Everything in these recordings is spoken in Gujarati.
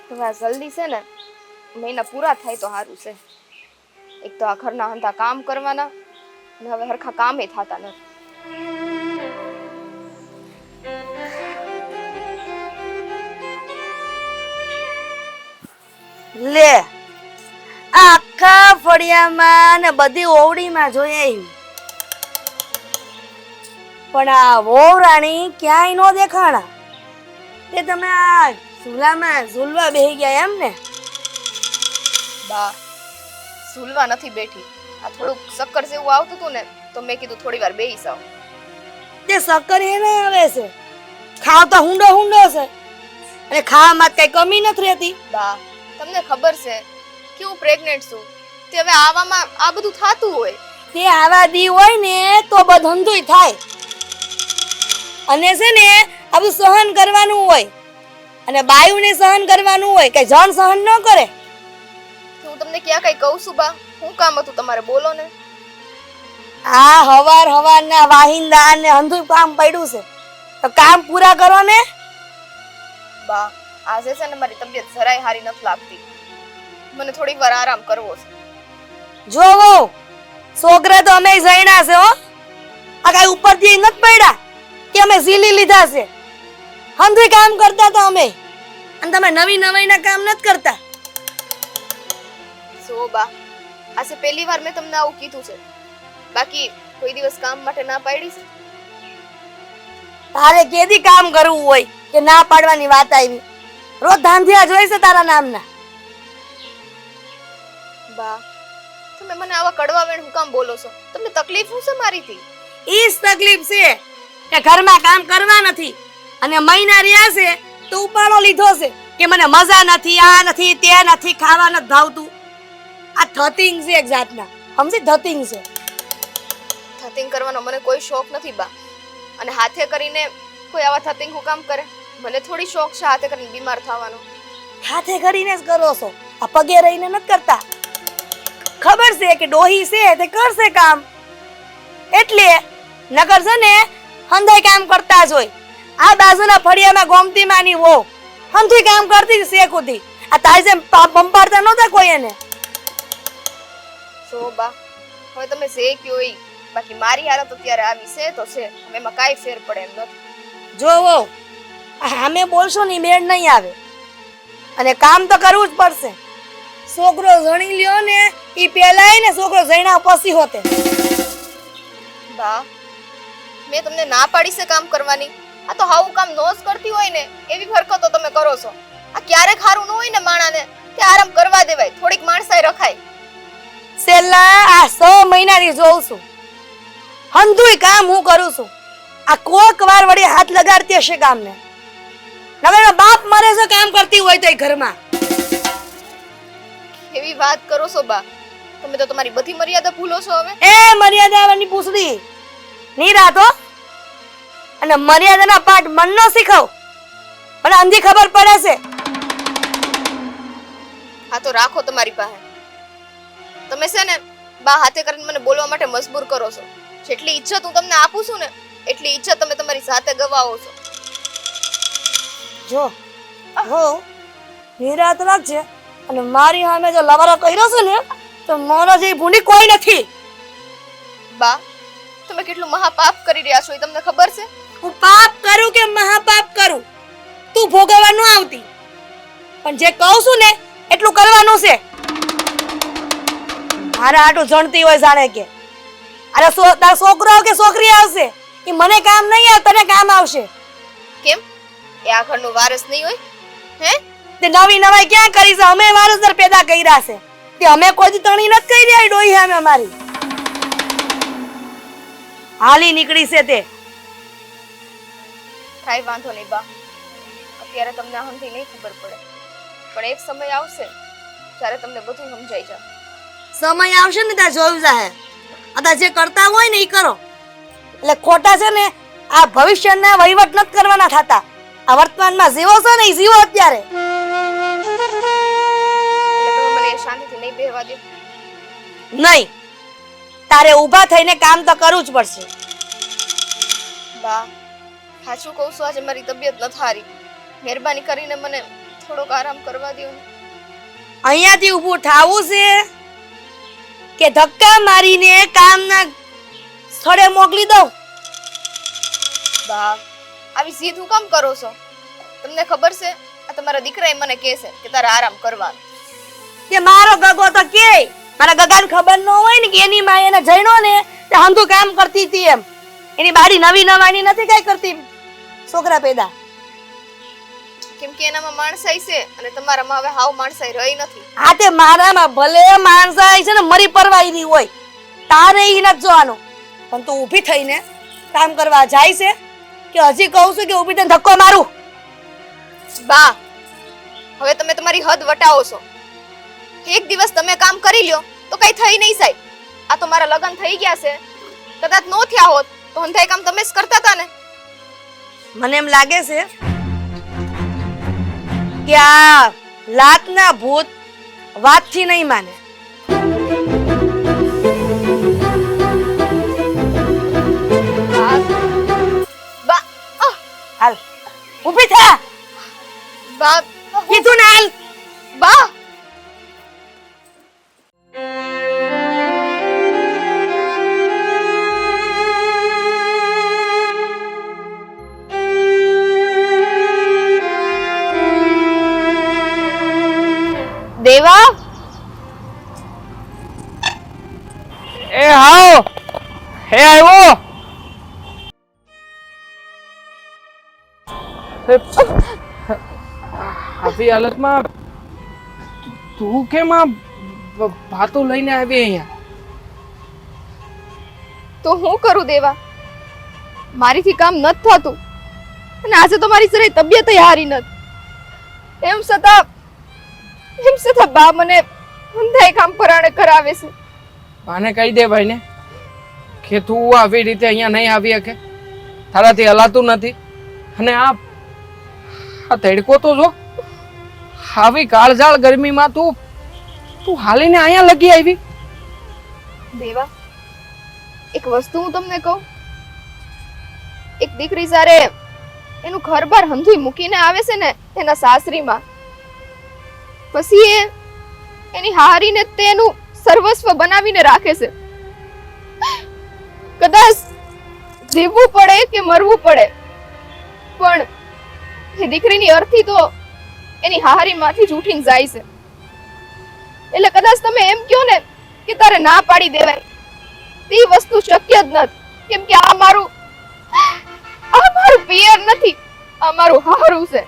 હવે આ જલ્દી છે ને મહિના પૂરા થાય તો સારું છે. એક તો આ ઘરના હંતા કામ કરવાના અને હવે હરખા કામે થતા નથી. લે આખા ફળિયામાં ને બધી ઓવડીમાં જોઈ પણ આ વહુરાણી ક્યાંય નો દેખાણા. તે તમે આ ઝૂલામાં ઝૂલવા બેહી ગયા એમ ને? બા ઝૂલવા નથી બેઠી. આ થોડુંક શક્કર જેવું આવતું હતું ને તો મેં કીધું થોડી વાર બેસી જાવ. તે શક્કર એને આવે છે, ખાવ તો હુંડો હુંડો છે અને ખાવામાં કઈ કમી નથી રહેતી. બા તમને ખબર છે કે હું પ્રેગ્નેન્ટ છું, તે હવે આવામાં આ બધું થાતું હોય. તે આવા દી હોય ને તો બધુંય થાય અને છે ને આ બધું સહન કરવાનું હોય અને બાયુને સહન કરવાનું હોય કે જણ સહન ન કરે. હું તમને ક્યાં કઈ કહું છું બા? શું કામ હતું તમારે બોલો ને? આ હવારના વાહિંદા ને હંધુય કામ પડ્યું છે તો કામ પૂરા કરો ને. બા આજે છે ને મારી તબિયત જરાય સારી નથી લાગતી. મને થોડીક વાર આરામ કરવો છે. જોવો છોકરા તો અમે જઈના છે હો. આ કઈ ઉપરથી નથી પડ્યા કે અમે ઝીલી લીધા છે. હંધુય કામ કરતા તો અમે અને તમે નવી નવાઈના કામ નથી કરતા. સો બા આજે પહેલી વાર મેં તમને આવું કીધું છે. બાકી કોઈ દિવસ કામ માટે ના પાડી છે? તારે કેદી કામ કરવું હોય કે ના પાડવાની વાત આવી? રોજ ધાંધિયા જોઈ છે તારા નામના. બા તમે મને આવા કડવા વેણ હું કામ બોલો છો? તમને તકલીફ શું છે મારીથી? ઈ જ તકલીફ છે કે ઘરમાં કામ કરવા નથી અને મહિના રહ્યા છે તો ઉપાડો લીધો છે કે મને મજા નથી, આ નથી, તે નથી, ખાવા નથી ભાવતું. આ ધતિંગ છે એક જાતના, સમજી? ધતિંગ છે. થતિંગ કરવાનો મને કોઈ શોખ નથી બા. અને હાથે કરીને કોઈ આવા થતિંગ હું કામ કરે? મને થોડી શોખ છે હાથે કરીને બીમાર થવાનો. હાથે કરીને જ કરો છો, આ પગે રહીને નથી કરતા. ખબર છે કે ડોહી છે તે કરશે કામ એટલે નગર છે ને હંધાઈ કામ કરતા જ હોય. આ બાજુના ફળિયામાં ગોમતી માની હો હંધુય કામ કરતી છે કુદી. આ તાઈ જેમ પંપાડતા નહોતા કોઈ એને. સો બા હવે તમે જે કયો ઈ. બાકી મારી હાલત અત્યારે આવી છે તો છે, હવે એમાં કાંઈ ફેર પડે એમ નથી. જોવો અમે બોલશો ને મેળ નહીં આવે અને કામ તો કરવું જ પડશે. છોકરો જણી લ્યો ને ઈ પેલાય ને છોકરો જણ્યા પછી હોતે. બા મેં તમને ના પાડી છે કામ કરવાની? આ તો હાવું કામ નોસ કરતી હોય ને એવી હરકતો તમે કરો છો. આ ક્યારેક હારું ન હોય ને માણાને તે આરામ કરવા દેવાય, થોડીક માણસાઈ રખાય. છેલ્લા આ 6 મહિનાથી જોઉં છું હંધુય કામ હું કરું છું. આ કોક વાર વળી હાથ લગાડતી હશે કામને. નગર બાપ મરે છે કામ કરતી હોય તો ઘરમાં. એવી વાત કરો છો બા? તમે તો તમારી બધી મર્યાદા ભૂલો છો હવે. એ મર્યાદાની પૂછડી નિરાતો અને મર્યાદાના પાઠ મન નો શીખવ. મને અંધી ખબર પડે છે. હા તો રાખો તમારી પાસે. તમે છે ને બા હાથે કરીને મને બોલવા માટે મજબૂર કરો છો. જેટલી ઈજ્જત હું તમને આપું છું ને એટલી ઈજ્જત તમે તમારી સાથે ગવાઓ છો. જો હો નિરાત રાખજે અને મારી સામે જો લવારો કર્યો છે ને તો મારા જેવી ભૂંડી કોઈ નથી. બા તમે કેટલું મહાપાપ કરી રહ્યા છો એ તમને ખબર છે? હું પાપ કરું કે મહાપાપ કરું તું ભોગવવા ન આવતી, પણ જે કહું છું ને એટલું કરવાનું છે. મારા આટું જણતી હોય જાણે કે અરે તારો છોકરો કે છોકરી આવશે એ મને કામ નહીં આવે તને કામ આવશે. કેમ? એ આ ઘરનો વારસ નહીં હોય? હે તે નવી નવાઈ ક્યાં કરી છે? અમે વારસદાર પેદા કર્યા છે તે અમે કોઈ તણી નથી કરી રહ્યા. ડોહી અમે અમારી હાલી નીકળી છે તે. કાંઈ વાંધો નહીં બા, અત્યારે તમને હમથી નહીં ખબર પડે, પણ એક સમય આવશે જ્યારે તમને બધું સમજાઈ જાય. સમય આવશે ને ત્યાં જોયું જાહે. અત્યારે જે કરતા હોય ને એ કરો. એટલે ખોટા છે ને આ ભવિષ્યના વહીવટ નથી કરવાના થતા. આ વર્તમાનમાં જીવો છો ને એ જીવો અત્યારે. એટલે તમે મને શાંતિથી નહીં બેહવા દો? નહીં, તારે ઊભા થઈને કામ તો કરવું જ પડશે. બા સાચું કહું છું આજે મારી તબિયત નથી સારી. મહેરબાની કરીને મને થોડોક આરામ કરવા દો ને. અહીંયાથી ઊભું થાવું છે કે ધક્કા મારીને કામના સ્થળે મોકલી દઉં? બા, આવી જીદ હું કામ કરો છો? તમને ખબર છે આ તમારા દીકરાએ મને કહે છે કે તારે આરામ કરવાનો. કે મારો ગગો તો કે મારા ગગાને ખબર ન હોય ને કે એની માં એને જઈનો ને તે હંધું કામ કરતી હતી એમ. એની બાડી નવી નવાની નથી કઈ કરતી છોકરા પેદા. કેમ કે એનામાં માણસાઈ છે અને તમારામાં હવે હાવ માણસાઈ રહી નથી. આ તે મારામાં ભલે માણસાઈ છે ને મરી પરવાઈ હોય તારે ઈ નથી જોવાનું, પણ તું ઊભી થઈને કામ કરવા જાય છે કે હજી કહું છું કે ઊભી થઈને ધક્કો મારું? બા, હવે તમે તમારી હદ વટાવો છો. એક દિવસ તમે કામ કરી લ્યો તો કઈ થઈ નહીં સાહેબ. આ તો મારા લગ્ન થઈ ગયા છે, કદાચ નો થયા હોત તો હંધાઈ કામ તમે જ કરતા હતા ને. મને એમ લાગે છે કે આ લાતના ભૂત વાતથી નહીં માને. બા, હાલ ઊભી થા. બા, કીધું ને હાલ. બા, દેવા, એ હાઉ હે આવ્યો. આવી હાલતમાં તું કેમ આ ભાતું લઈને આવી અહીંયા? તો હું કરું દેવા? મારીથી કામ નથી થતું અને આજે તો મારી જરાય તબિયત હારી નથી. એમ છતાં બા મને હંધાઈ કામ પરાણે કરાવે છે. બાને કહી દે ભાઈને કે તું આવી રીતે અહીંયા નહીં આવી શકે, તારાથી હલાતું નથી. અને આ તડકો તો જો, આવી કાળઝાળ ગરમીમાં તું હાલીને અહીંયા લગી આવી. દેવા, એક વસ્તુ હું તમને કહું. એક દીકરી જ્યારે એનું ઘર-બાર હંધુય મૂકીને આવે છે ને એના સાસરીમાં, પછી એની હારીને તેનું સર્વસ્વ બનાવીને રાખે છે. કદાચ જીવવું પડે કે મરવું પડે, પણ એ દીકરીની અર્થી તો એની હારીમાંથી જ ઉઠીને જાય છે. એટલે કદાચ તમે એમ કહો ને કે તારે ના પાડી દેવાય, તે વસ્તુ શક્ય જ નથી. કેમ કે આ મારું પિયર નથી, આ મારું હારું છે.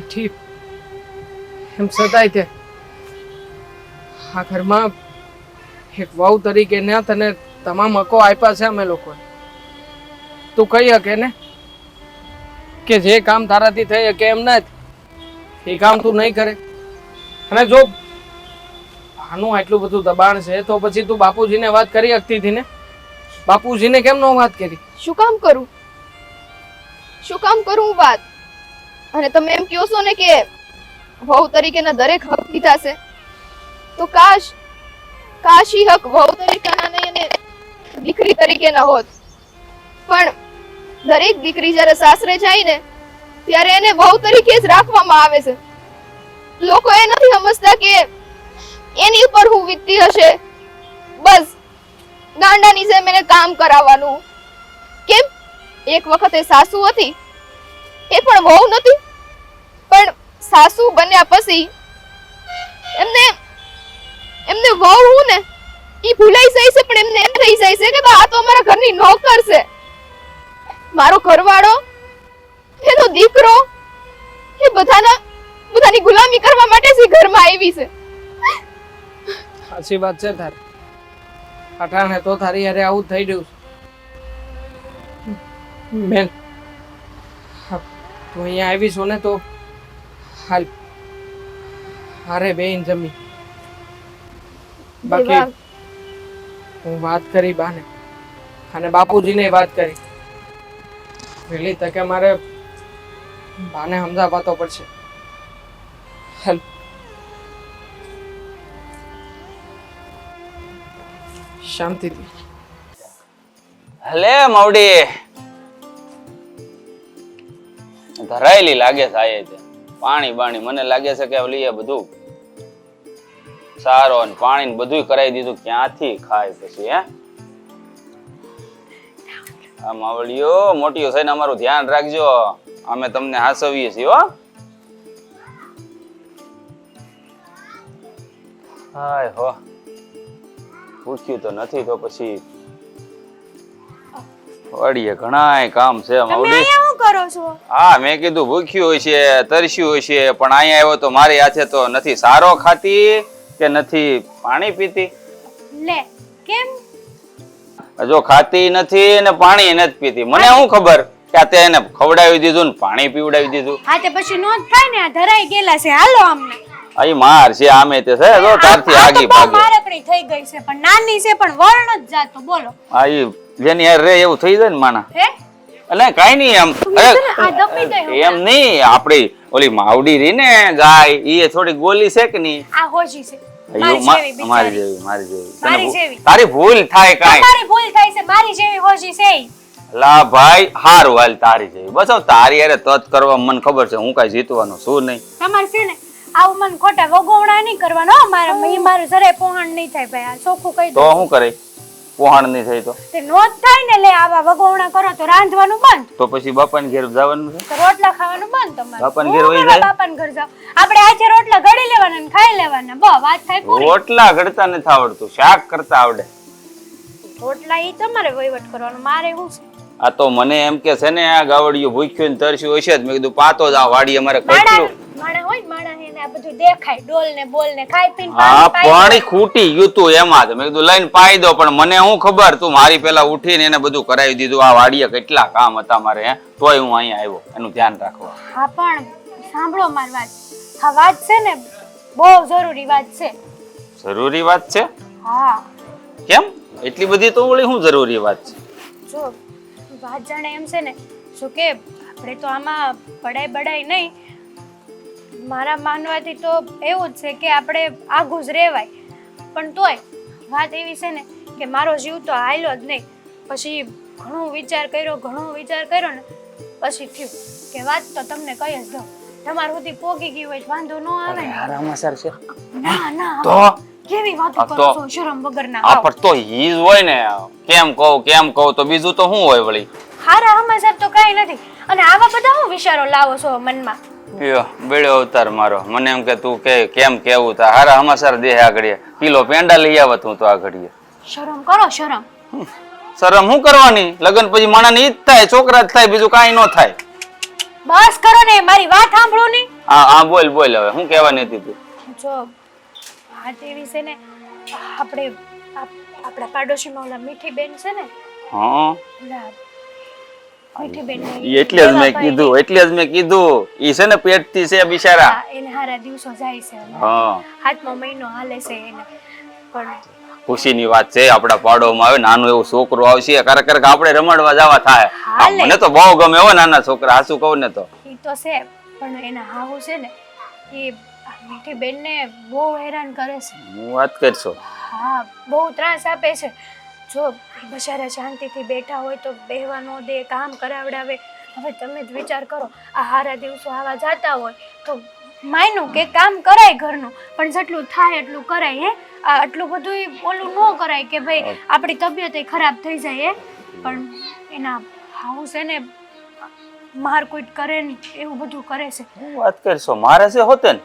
ઠીક એમ છતાંય તે આ ઘરમાં એક વહુ તરીકે ને તને તમામ હકો આપ્યા છે અમે લોકો. તું કહી શકે ને કે જે કામ તારાથી થઈ શકે એમ નથી, એ કામ તું નહીં કરે. અને જો આનું આટલું બધું દબાણ છે તો પછી તું બાપુજીને વાત કરી શકતી હતી ને? બાપુજીને કેમ ન વાત કરી? શું કામ કરું હું વાત? અને તમે એમ કહો છો ને કે વહુ તરીકેના દરેક હક લીધા છે, તો કાશ ઈ હક વહુ તરીકેના નહીં અને દીકરી તરીકેના હોત. પણ દરેક દીકરી જ્યારે સાસરે જાય ને ત્યારે એને વહુ તરીકે જ રાખવામાં આવે છે. લોકો એ નથી સમજતા કે એની ઉપર હું વીતતી હશે. બસ ગાંડાની જેમ એને કામ કરાવવાનું. કેમ? એક વખત એ સાસુ હતી, એ પણ વહુ નથી, પણ સાસુ બન્યા પછી એમને વહુ હું ને ઈ ભૂલાઈ જાય છે. પણ એમને એમ થઈ જાય છે કે આ તો અમારા ઘરની નોકર છે. મારો ઘરવાળો, એનો દીકરો, એ બધાની ગુલામી કરવા માટે જ ઘરમાં આવી છે. સાચી વાત છે તારી. અટાણે તો તારી હારે આવું થઈ રહ્યું છે. બેન તું અહીંયા આવી છો ને તો હાલ હારે બેન જમી. બાકી હું વાત કરી બાને અને બાપુજીને વાત કરી. વહેલી તકે મારે બાને સમજાવવા તો પડશે. હાલ શાંતિથી. હલે મવડી, ધરાયેલી લાગે છે આ તે પાણી બાણી મને લાગે છે કે ઓલી એ બધું સારો અને પાણી ને બધું કરાવી દીધું ક્યાંથી ખાય પછી હે આ માવડીઓ મોટીઓ થઈને અમારું ધ્યાન રાખજો અમે તમને હાસવીએ છીએ હો હાય હો પૂછ્યું તો નથી તો પછી વાડીએ ઘણાય કામ છે તમે માવડી અહીંયા શું કરો છો? હા મેં કીધું ભૂખ્યું હોય છે તરસ્યું હોય છે પણ અહીંયા આવ્યો તો મારી હાથે તો નથી સારો ખાતી કે નથી પાણી પીતી લે કેમ? જો ખાતી નથી ને પાણી નથી પીતી મને શું ખબર કે આ તે એને ખવડાવી દીધું ને પાણી પીવડાવી દીધું હા તે પછી નો જ થાય ને, આ ધરાઈ ગયેલા છે. હાલો અમને અહીં માર છે આમે તે છે જો તારથી આગી ભાગે મારકડી થઈ ગઈ છે પણ નાની છે પણ વર્ણ જ જાતો. બોલો આ ઈ જેની હારે રે એવું થઈ જાય ને માણા હે એટલે કઈ નહીં એમ આ દપી ગઈ એમ નહીં આપડી ઓલી માવડી રી ને ગાય ઈ થોડી ગોલી છે કે નહીં આ હોજી છે અయ్યો, મારી જેવી મારી બિચારી. જેવી મારી જેવી મારી તને જેવી. તારી ભૂલ થાય કાંઈ તમારી ભૂલ થાય છે, મારી જેવી હોજી છે ઈ. લા ભાઈ હારું હાલ તારી જેવી બસ હવે તારી હારે તત કરવા મને ખબર છે હું કઈ જીતવાનો છું નહીં તમારે છે ને આવું મને ખોટા વગોવણા નહીં કરવાનો હો. મારું જરાય પોહણ નહીં થાય ભાઈ, આ ચોખ્ખું કહી તો દો. શું કરે પોહાણ નહીં થઈ તો તે નો જ થાય ને, લે આવા વગોવણા કરો તો રાંધવાનું બંધ, તો પછી બાપાને ઘેર જવાનું છે તો રોટલા ખાવાનું બંધ તમારે. બાપાને ઘેર હું વહી મારા જાય? બાપાને ઘર જાઉં. આપણે આજે રોટલા ઘડી લેવાના ને ખાઈ લેવાના, બસ વાત થાય પૂરી. રોટલા ઘડતા નથી આવડતું શાક કરતા આવડે રોટલા ઈ તમારે વહીવટ કરવાનો, મારે શું છે? આ તો મને એમ કે છે ને આ ગાવડિયું ભૂખ્યું ને તરસ્યું હશે જ મેં કીધું પાતો જ આ વાડી અમારે કેટલું માણા હોય માણા એને આ બધું દેખાય, ડોલ ને બોલ ને ખાઈ પીને હા પાણી પાણી ખૂટી ગયું તું એમાં જ મેં કીધું લઈને પાઈ દો પણ મને શું ખબર તું મારી પેલા ઉઠીને એને બધું કરાવી દીધું આ વાડીએ કેટલા કામ હતા મારે હે તોય હું અહીંયા આવ્યો એનું ધ્યાન રાખવા હા પણ સાંભળો મારી વાત, આ વાત છે ને બહુ જરૂરી વાત છે. જરૂરી વાત છે હા કેમ એટલી બધી તો ઓલી શું જરૂરી વાત છે જો વાત જાણે એમ છે ને, શું કે આપણે તો આમાં બડાઈ નહીં, મારા માનવાથી તો એવું જ છે કે આપણે આઘું જ રહેવાય, પણ તોય વાત એવી છે ને કે મારો જીવ તો હાલ્યો જ નહીં. પછી ઘણો વિચાર કર્યો ને પછી થયું કે વાત તો તમને કહી જ દઉં, તમારા સુધી પોગી ગઈ હોય વાંધો ન આવે ને. આરામસર છે ના ના તો કેવી વાતો આ કરો તો- છો શરમ વગરના. આ પર તો ઈ જ હોય ને કેમ કહું તો બીજું તો શું હોય વળી હારા હમાસર તો કઈ નથી, અને આવા બધા હું વિચારો લાવો છો મનમાં? યો બેડ્યો અવતાર મારો મને એમ કે તું કે કેમ કેવું તા હારા હમાસર દેહ આગળ કિલો પેંડા લઈ આવત હું તો આગળ શરમ કરો શરમ. શરમ શું કરવાની લગન પછી માણાને ઈ જ થાય છોકરા જ થાય બીજું કાંઈ ન થાય બસ કરો ને, મારી વાત સાંભળો ને. હા બોલ હવે શું કહેવાની હતી તું જો વાત એવી છે ને, આપણે આપણા પાડોશીમાં ઓલા મીઠી બેન છે ને, હા ઓલા મીઠી બેન ઈ એટલે જ મેં કીધું ઈ છે ને પેટથી છે બિચારા એને હારા દિવસો જાય છે, હા હાથમાં મહિનો હાલે છે એને. પણ ખુશીની વાત છે આપડા પાડોમાં આવે નાનું એવું છોકરું આવશે કરે આપણે રમડવા જવા થાય હાલે. મને તો બહુ ગમે હો નાના છોકરા હાસુ કહું ને તો ઈ તો છે, પણ એના હાહુ છે ને એ મીઠી બેનને બહુ હેરાન કરે છે. હું વાત કરશો હા બહુ ત્રાસ આપે છે. જો બચારા શાંતિથી બેઠા હોય તો બેહવા ન દે, કામ કરાવડાવે. હવે તમે જ વિચાર કરો, આ હારા દિવસો આવા જાતા હોય તો માયનું કે કામ કરાય ઘરનું, પણ જેટલું થાય એટલું કરાય. હે આ આટલું બધું ઓલું ન કરાય કે ભાઈ આપણી તબિયત ખરાબ થઈ જાય. પણ એના હાઉ છે ને મારકુટ કરે ને એવું બધું કરે છે. હું વાત કરશો મારે છે હોતે ને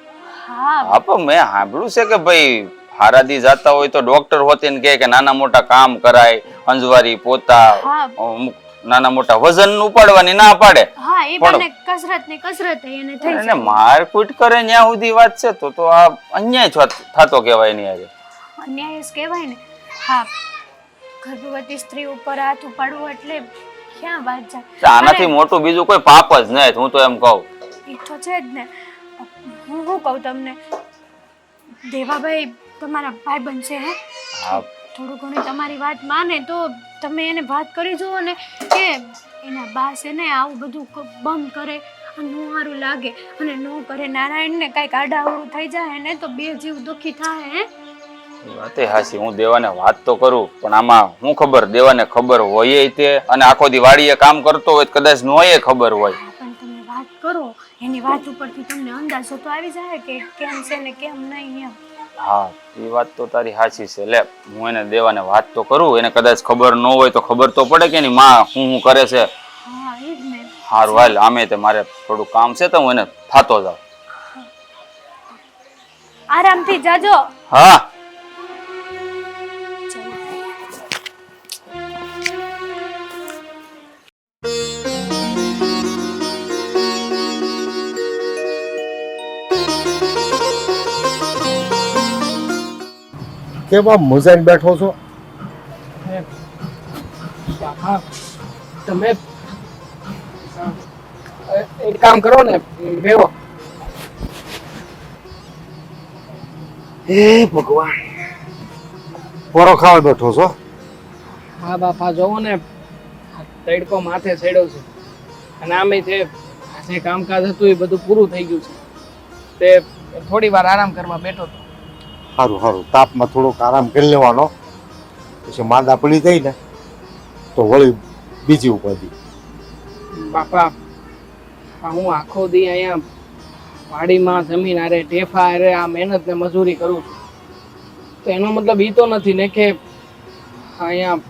હા હા પણ મેં સાંભળ્યું છે કે ભાઈ હારાદી જાતા હોય તો ડોક્ટર હોતે ને કે નાના મોટા કામ કરાય અંજવારી પોતા હા અમુક નાના મોટા વજન ઉપાડવાની ના પાડે હા એ પણ- બંને કસરત ને કસરત એને થઈ એને જાય. મારકુટ કરે ત્યાં સુધી વાત છે તો આ અન્યાય થતો કહેવાય નહીં આજે અન્યાય જ કહેવાય ને. હા ગર્ભવતી સ્ત્રી ઉપર હાથ ઉપાડવો એટલે ક્યાં વાત જાય. આનાથી મોટું બીજું કોઈ પાપ જ નહીં હું તો એમ કહું ઈ તો છે જ ને. હું શું કહું તમને, દેવાભાઈ તમારા ભાઈબંધ છે હે, હા થોડું ઘણી તમારી વાત માને તો તમે એને વાત કરી જુઓ ને કે એના બા છે ને આવું બધું બંધ કરે નો સારું લાગે, અને નો કરે નારાયણને કાંઈક આડાઅવળું થઈ જાય ને તો બે જીવ દુઃખી થાય. હે વાતે હાસી હું દેવાને વાત તો કરું પણ આમાં હું ખબર દેવાને ખબર હોય તે અને આખો દી વાડીએ કામ કરતો હોય કદાચ નોય ખબર હોય પણ તમે વાત કરો એની વાત ઉપરથી તમને અંદાજો તો આવી જાય કે કેમ છે ને કેમ નહીં એમ. હા એ વાત તો તારી સાચી છે. લે હું એને દેવાને વાત તો કરું, એને કદાચ ખબર ન હોય તો ખબર તો પડે કે એની માં શું કરે છે. હા એ જ ને. હારું હાલ, આમે તે મારે થોડું કામ છે તો હું એને થાતો જાઉં. આરામથી જાજો. હા કેમ આમ મુજાઈને બેઠો છો? બાપા તમે એક કામ કરો ને, બેહો. હે ભગવાન, પોરો ખાવા બેઠો છો? હા બાપા જોવો ને, તડકો માથે ચડ્યો છે અને આમે તે જે કામકાજ હતું એ બધું પૂરું થઈ ગયું છે. તે થોડી વાર આરામ કરવા બેઠો હતો. સારું સારું, તાપમાં થોડોક આરામ કરી લેવાનો, પછી માંદા પડી જાય ને તો વળી બીજી ઉપાધિ. બાપા હું આખો દી અહીંયા વાડીમાં જમીન આરે ટેફા આરે આ મહેનત ને મજૂરી કરું છું, તો એનો મતલબ એ તો નથી ને કે અહીંયા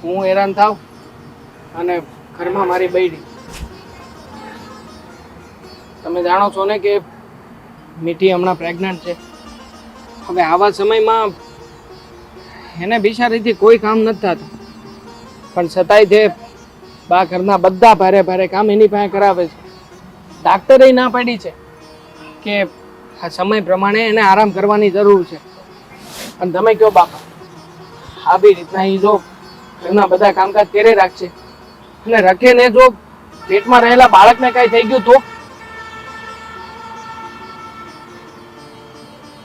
હું હેરાન થાવ અને ઘરમાં મારી બૈડી. તમે જાણો છો ને કે મીઠી હમણાં પ્રેગ્નન્ટ છે. હવે આવા સમયમાં એને બિચારીથી કોઈ કામ નથી થતું, પણ છતાંય તે બા ઘરના બધા ભારે ભારે કામ એની પાસે કરાવે છે. ડાક્ટરે ના પાડી છે કે આ સમય પ્રમાણે એને આરામ કરવાની જરૂર છે. અને તમે કહો બાપા, આવી રીતના એ જો ઘરના બધા કામકાજ કરે રાખશે અને રખે ને જો પેટમાં રહેલા બાળકને કઈ થઈ ગયું તો?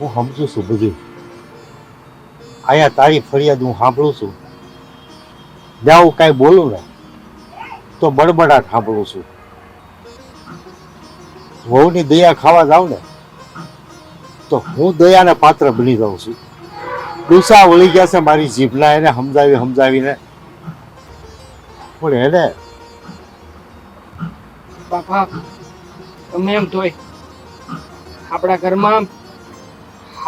હું સમજુ છું બધી. અહીંયા તારી ફરિયાદ હું સાંભળું છું, જ્યાં હું કાંઈ બોલું ને તો બડબડાટ સાંભળું છું. વહુની દયા ખાવા જાઉં ને તો હું દયાને પાત્ર બની જાઉં છું. ડૂસા વળી ગયા છે મારી જીભના, એને સમજાવીને પણ એને બાપા તમે એમ તોય આપણા ઘરમાં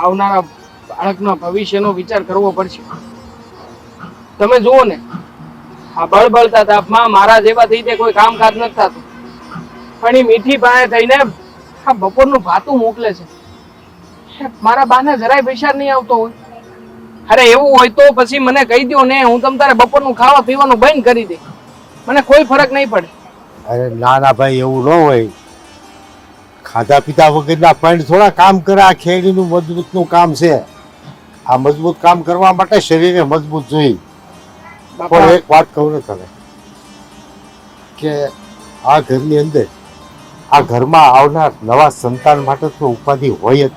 આવનારા બાળકના ભવિષ્યનો વિચાર કરવો પડશે. તમે જુઓ ને, આ બળબળતા તાપમાં મારા જેવાથી તે કોઈ કામકાજ નથી થતું, પણ એ મીઠી પાસે થઈને આ બપોરનું ભાતું મોકલે છે. મારા બાને જરાય વિચાર નહીં આવતો હોય. અરે એવું હોય તો પછી મને કહી દો ને, હું તમ તારે બપોરનું ખાવા પીવાનું બંધ કરી દે, મને કોઈ ફરક નહીં પડે. અરે ના ના ભાઈ, એવું ન હોય. ખાધા પીધા વગરના પણ થોડા કામ કરે. આ ખેડીનું મજબૂતનું કામ છે. આ મજબૂત કામ કરવા માટે શરીરને મજબૂત જોઈએ. પણ એક વાત કહું ને તને, કે આ ઘરની અંદર, આ ઘરમાં આવનાર નવા સંતાન માટે તો ઉપાધિ હોય જ,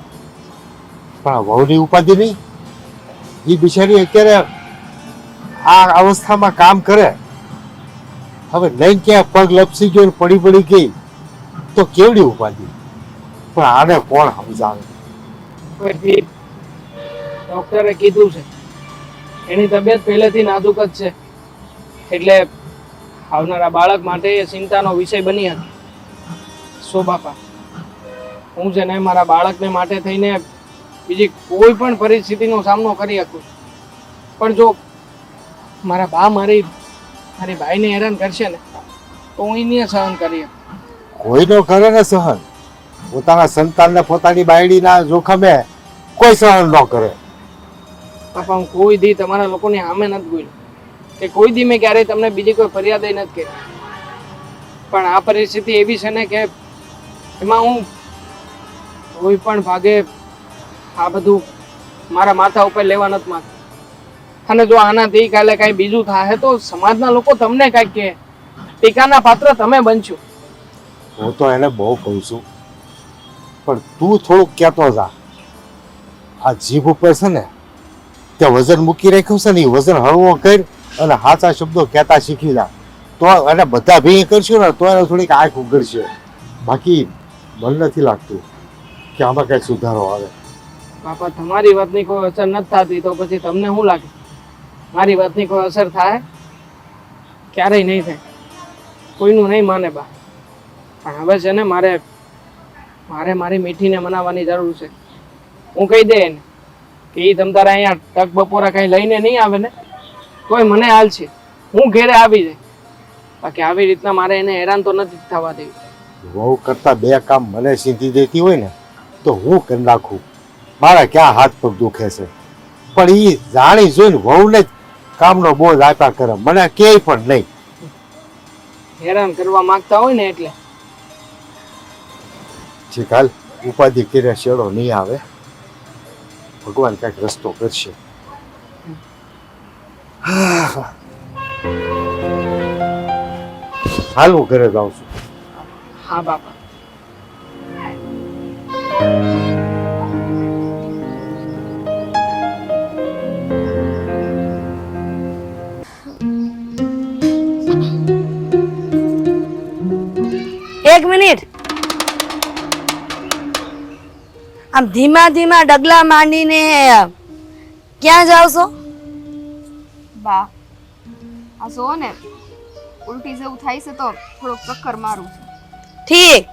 પણ આ વહુની ઉપાધિ નહીં. એ બિચારી અત્યારે આ અવસ્થામાં કામ કરે, હવે લઈને ક્યાં પગ લપસી ગયો પડી ગઈ તો કેવડી ઉપાધિ. પણ આને કોણ સમજાવે? ડોક્ટરે કીધું છે એની તબિયત પહેલેથી નાજુક જ છે, એટલે આવનારા બાળક માટે એ ચિંતાનો વિષય બની હતી. સો બાપા, હું છે ને મારા બાળકને માટે થઈને બીજી કોઈ પણ પરિસ્થિતિનો સામનો કરી શકું, પણ જો મારા બા મારી ભાઈને હેરાન કરશે ને તો હું એને સહન કરી શકું. કોઈનો કરે ને સહન, પોતાના સંતાનને પોતાની બાયડીના જોખમે કોઈ સહન ન કરે. બાપા હું કોઈ દી તમારા લોકોની સામે નથી બોલ્યો કે કોઈ દી મેં ક્યારેય તમને બીજી કોઈ ફરિયાદ નથી કરી, પણ આ પરિસ્થિતિ એવી છે ને કે એમાં હું કોઈ પણ ભાગે આ બધું મારા માથા ઉપર લેવા નથી માંગતો. અને જો આનાથી કાલે કાંઈ બીજું થાય તો સમાજના લોકો તમને કાંઈક કહે, ટીકાના પાત્ર તમે બનશો. હું તો એને બહુ કહું છું, પણ તું થોડુંક કહેતો જા. આ જીભ ઉપર છે ને તે વજન મૂકી રાખ્યું છે ને, એ વજન હળવો કરી અને સાચા શબ્દો કહેતા શીખી જા, તો એને બધા ભેગી કરશું ને તો એને થોડીક આંખ ઉઘડશે. બાકી મને નથી લાગતું કે આમાં કંઈક સુધારો આવે. બાપા તમારી વાતની કોઈ અસર નથી થતી તો પછી તમને શું લાગે મારી વાતની કોઈ અસર થાય? ક્યારેય નહીં થાય, કોઈનું નહીં માને બા. પણ હવે છે ને મારે મારી મીઠીને મનાવવાની જરૂર છે. હું કહી દે એને કે એ તમ તારા અહીંયા તક બપોરા કઈ લઈને નહીં આવે ને તોય મને હાલ છે, હું ઘેરે આવી જાય. બાકી આવી રીતના મારે એને હેરાન તો નથી થવા દેવું. વહુ કરતા બે કામ મને સીધી દેતી હોય ને તો હું કરી નાખું. મારા ક્યાં હાથ પગ દુખે છે, પણ એ જાણી જોઈને વહુને જ કામનો બોજ આપ્યા કરે, મને ક્યાંય પણ નહીં. હેરાન કરવા માંગતા હોય ને એટલે. ઠીક હાલ, ઉપાધિ કર્યા શેડો નહીં આવે, ભગવાન કાંઈક રસ્તો કરશે. હાલ હું ઘરે જાઉં છું. હા બાપા. એક મિનિટ. આમ ધીમા ધીમા ડગલા માંડીને ક્યાં જાવ છો? બા આ જો ને ઉલટી જેવું થાય છે તો થોડોક ચક્કર મારું છું. ઠીક,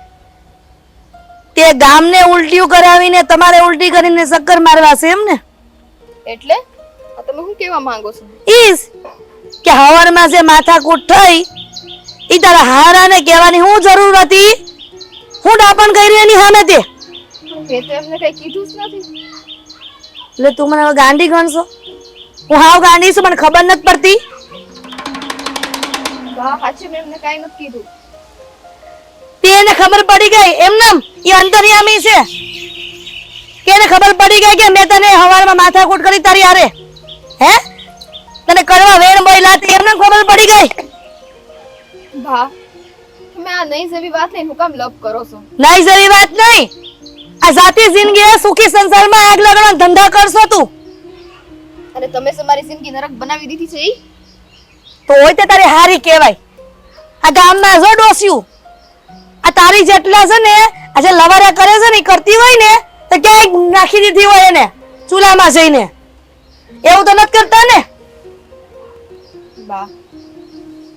તે ગામને ઉલટીઓ કરાવીને તમારે ઉલટી કરીને ચક્કર મારવા છે એમ ને? એટલે આ તમે શું કહેવા માંગો છો? ઈસ કે હવારમાં જે માથાકૂટ થઈ ઈ તારા હારાને કહેવાની શું જરૂર હતી? હું ડાપણ કરી એની સામે તે? મેં તો એમને કઈ કીધું જ નથી. એટલે તું મને હવે ગાંડી ગણશો? હું હાવ ગાંડી છું, મને ખબર નથી પડતી. બા સાચે મેં એમને કઈ નથી કીધું. તેને ખબર પડી ગઈ એમનેમ? એ અંતર્યામી છે કે એને ખબર પડી ગઈ કે મેં તને હવારમાં માથાકૂટ કરી તારી હારે? હે, તને કરવા વેણ બોયલા હતી એમને ખબર પડી ગઈ? બા તમે આ નહીં જેવી વાત લઈને હું કામ લપ કરો છો? નહીં જેવી વાત નહીં, આ જાતિ જિંદગી સુખી સંસારમાં આગ લગાડવાનો ધંધા કરશો તું. અને તમે તમારી જિંદગી નરક બનાવી દીધી છે ઈ? તો હોય તે તારી હારી કહેવાય. આ ગામમાં જો ડોસ્યું આ તારી જેટલા છે ને આજે લવારા કરે છે ને ઈ કરતી હોય ને તો ક્યાંય નાખી દીધી હોય એને ચૂલામાં જઈને. એવું તો નથી કરતા ને? બા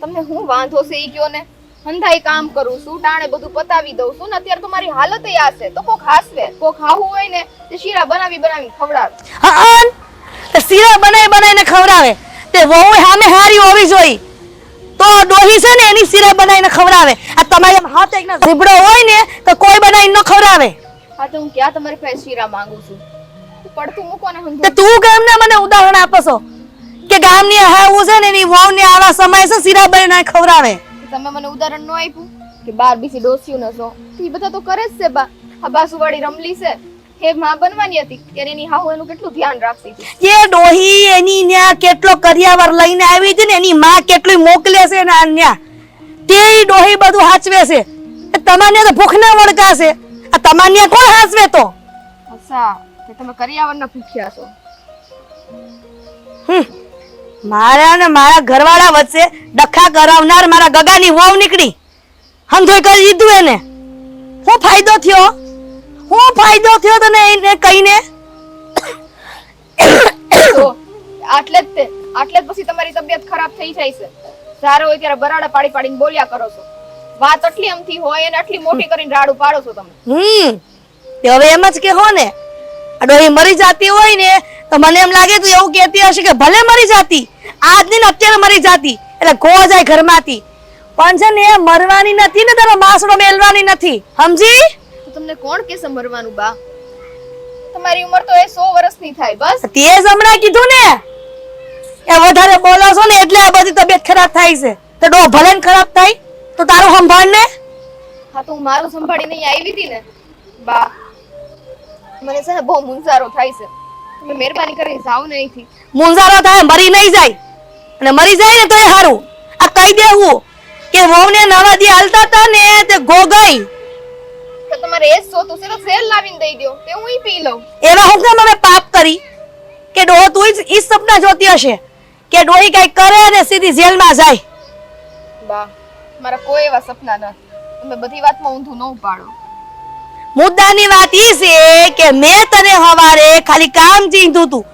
તમને હું વાંધો છે ઈ કયો ને? હંધાઈ કામ કરું છું, ટાણે બધું પતાવી દઉં છું ને અત્યારે તો મારી હાલત ય આ છે. તો કોક હાસવે, કોક ખાવું હોય ને તે શીરા બનાવી ખવડાવે. હા, તે શીરા બનાવીને ખવડાવે. તે વહુ સામે હારી હોવી જોઈએ તો ડોહી છે ને એની શીરા બનાવીને ખવડાવે. આ તમારે એમ હાથ એકના ઝીબડો હોય ને તો કોઈ બનાવીને ન ખવડાવે. હા તો હું ક્યાં તમારી પાસે શીરા માંગુ છું? પડતું મૂકો ને તે હંધો. તું કેમ ને મને ઉદાહરણ આપો છો કે ગામની હાવું છે ને એની વહુને આવા સમય છે શીરા બનાવીને ખવડાવે? તમે મને ઉદાહરણ ન આપ્યું કે બાર બીસી ડોસ્યું ન છો? ઈ બધા તો કરે જ છે બા. આ બાસુવાળી રમલી છે, હે માં બનવાની હતી ત્યારે એની હાહુ એનું કેટલું ધ્યાન રાખતી હતી. એ ડોહી એની ન્યા કેટલો કરિયાવર લઈને આવી હતી ને એની માં કેટલી મોકલે છે ને ન્યા તે ડોહી બધું હાચવે છે. તમારે તો ભૂખના વળગાશે. આ તમારે કોણ હાચવે તો? અચ્છા તે તમે કરિયાવરના ભૂખ્યા છો. મારા ને મારા ઘરવાળા વચ્ચે ડખા કરાવનાર મારા ગગાની વહુ નીકળી. હંધોય કરી દીધું એને. શું ફાયદો થયો? શું ફાયદો થયો તને એને કહીને? તો આટલે જ પછી તમારી તબિયત ખરાબ થઈ જાય છે. જ્યારે હોય ત્યારે બરાડા પાડી પાડીને બોલ્યા કરો છો. વાત આટલી અમથી હોય અને આટલી મોટી કરીને રાડું પાડો છો તમે. તે હવે એમ જ કે હો ને આ ડોહી મરી જાતી હોય ને તો મને એમ લાગે તું એવું કહેતી હશે કે ભલે મરી જાતી આજ ની અત્યારે મરી જાતી એટલે ગો જાય ઘરમાંથી. પણ છે ને એ મરવાની નથી ને તારો માસડો મેલવાની નથી, સમજી? તો તમને કોણ કેસે મરવાનું બા? તમારી ઉંમર તો એ 100 વર્ષની થાય બસ. તે જ હમણાં કીધું ને એ વધારે બોલો છો ને એટલે આ બધી તબિયત ખરાબ થાય છે. તો ડો ભલે ને ખરાબ થાય તો તારું સંભાળ ને. હા તો હું મારું સંભાળીને અહીં આવી હતી ને બા. મને છે ને બહુ મુંજારો થાય છે. તમે મહેરબાની કરીને જાઓ ને અહીંથી. મુંજારો થાય મરી નહીં જાય, અને મરી જાય ને તો એ સારું. આ કહી દેવું કે વહુને નવા દી હાલતા હતા ને તે ગો ગઈ. તો તમારે એ જ સોતું છે તો સેલ લાવીને દઈ દો તે હું ઈ પી લઉં. એવા હું કેમ અમે પાપ કરી કે ડોહો તું ઈ સપના જોતી હશે કે ડોહી કઈ કરે ને સીધી જેલમાં જાય? બા મારા કોઈ એવા સપના નથી. તમે બધી વાતમાં ઊંધું ન ઉપાડો. મુદ્દાની વાત ઈ છે કે મેં તને હવારે ખાલી કામ ચીંધું તું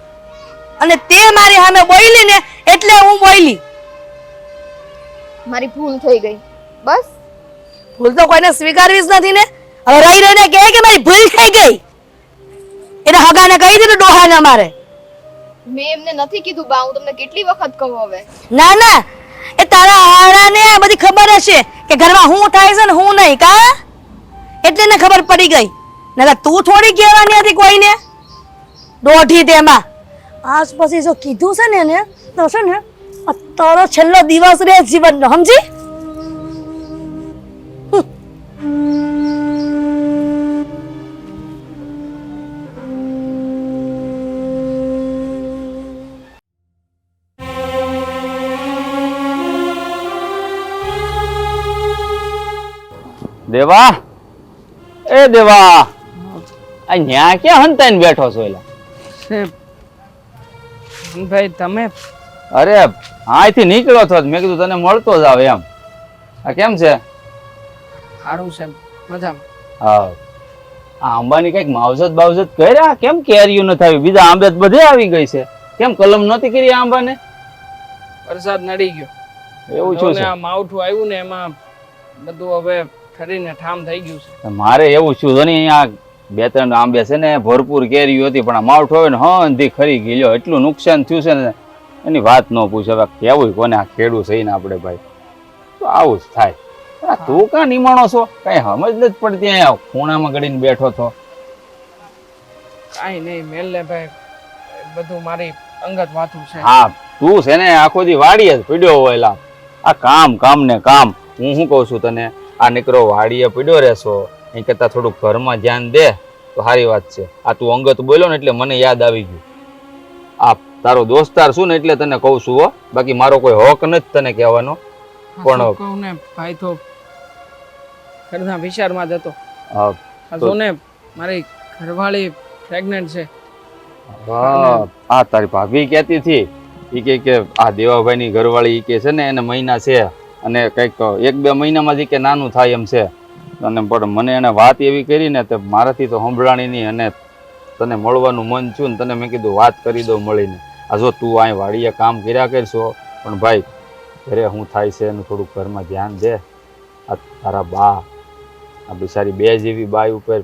અને તે મારી સામે બોલી ને એટલે હું બોલી. મારી ભૂલ થઈ ગઈ બસ. ભૂલ તો કોઈને સ્વીકારવી જ નથી ને. હવે રહી રહીને કહે કે મારી ભૂલ થઈ ગઈ. એને હગાને કહી દીધું ડોહાને અમારે. મેં એમને નથી કીધું બા, હું તમને કેટલી વખત કહું હવે. ના ના, એ તારા હારાને આ બધી ખબર હશે કે ઘરમાં હું થાય છે ને હું નહીં, કા એટલે એને ખબર પડી ગઈ. નકર તું થોડી કહેવાની હતી કોઈને, દોઢી તેમાં. આજ પછી જો કીધું છે ને એને તો છે ને આ તારો છેલ્લો દિવસ રે જીવનનો, સમજી? દેવા, એ દેવા, આ ન્યા ક્યાં હંતાઈને બેઠો છો એલા? ભાઈ તમે અરે અહીંથી નીકળ્યો છો મેં કીધું તને મળતો જ આવે એમ. આ કેમ છે? સારું છે, મજામાં. હા, આ આંબાની કઈક માવજત બાવજત કર્યા? કેમ કેરીયું નથી આવી? બીજા આંબે તો બધે આવી ગઈ છે, કેમ કલમ નહોતી કરી આંબાને? વરસાદ નડી ગયો એવું શું છે? આ માવઠું આવ્યું ને એમાં બધું હવે ઠરીને ઠામ થઈ ગયું છે. મારે એવું શું છે ને, અહીંયા બે ત્રણ આંબે છે ને ભરપૂર કેરીઓ હતી, પણ આ માવઠું આવે ને હંધી ખરી ગયો, એટલું નુકસાન થયું છે ને એની વાત ન પૂછ. હવે કેવું કોને આ ખેડૂત છે ને આપણે ભાઈ, તો આવું જ થાય. તું કાં નિમાણો છો? કઈ સમજ નથી પડતી. અહીંયા ખૂણામાં ગળીને બેઠો છો. કાંઈ નહીં મેલને ભાઈ, બધું મારી અંગત વાતું છે. હા, તું છે ને આખો દી વાડીએ જ પડ્યો હોય લા. આ કામ કામ ને કામ. હું શું કહું છું તને, આ નીકળો વાડીએ પડ્યો રહેશો એ કરતા થોડુંક ઘરમાં ધ્યાન દે તો સારી વાત છે. આ તું અંગત બોલ્યો ને એટલે મને યાદ આવી ગયું. આ તારો દોસ્તાર છું ને એટલે તને કહું છું હો, બાકી મારો કોઈ હક નથી તને કહેવાનો. પણ કહું ને ભાઈ, તો ઘરના વિચારમાં જ હતો. હા, જો ને મારી ઘરવાળી પ્રેગ્નન્ટ છે. આ તારી ભાભી કહેતી હતી ઈ કે આ દેવાભાઈની ઘરવાળી ઈ કે છે ને એને મહિના છે અને કંઈક 1-2 મહિનામાં જ કે નાનું થાય એમ છે. અને પણ મને એને વાત એવી કરી ને તે મારાથી તો સંભળાણી નહીં, અને તને મળવાનું મન થયું ને તને મેં કીધું વાત કરી દઉં મળીને. આ જો તું અહીં વાડીએ કામ કર્યા કરશો, પણ ભાઈ ઘરે શું થાય છે એનું થોડુંક ઘરમાં ધ્યાન દે. આ તારા બા, આ બિચારી 2 જેવી બાઈ ઉપર